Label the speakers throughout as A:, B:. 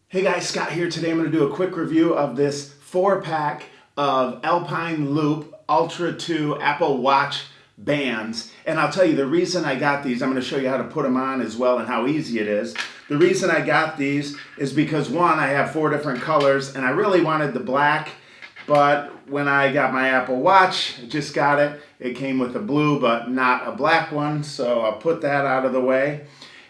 A: Hey guys, Scott here. Today I'm going to do a quick review of this 4-pack of Alpine Loop Ultra 2 Apple Watch bands. And I'll tell you the reason I got these, I'm going to show you how to put them on as well and how easy it is. The reason I got these is because one, I have 4 different colors and I really wanted the black, but when I got my Apple Watch, I just got it. It came with a blue but not a black one, so I'll put that out of the way.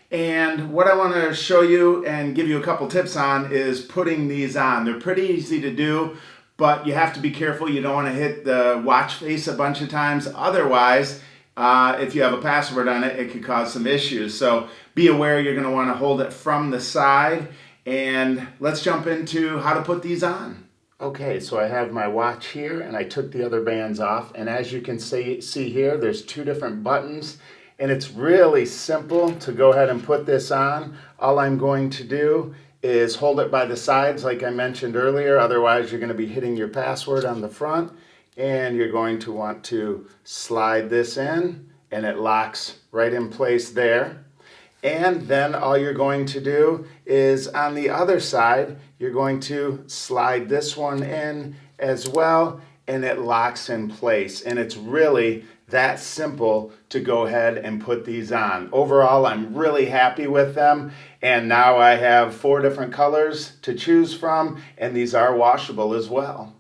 A: And what I want to show you and give you a couple tips on is putting these on. They're pretty easy to do, but you have to be careful. You don't want to hit the watch face a bunch of times. Otherwise, if you have a password on it, it could cause some issues. So be aware you're going to want to hold it from the side. And let's jump into how to put these on. Okay, so I have my watch here and I took the other bands off. And as you can see here, there's 2 different buttons. And it's really simple to go ahead and put this on. All I'm going to do is hold it by the sides like I mentioned earlier. Otherwise, you're going to be hitting your password on the front. And you're going to want to slide this in and it locks right in place there. And then all you're going to do is on the other side, you're going to slide this one in as well and it locks in place. And it's really that simple to go ahead and put these on. Overall, I'm really happy with them. And now I have 4 different colors to choose from, and these are washable as well.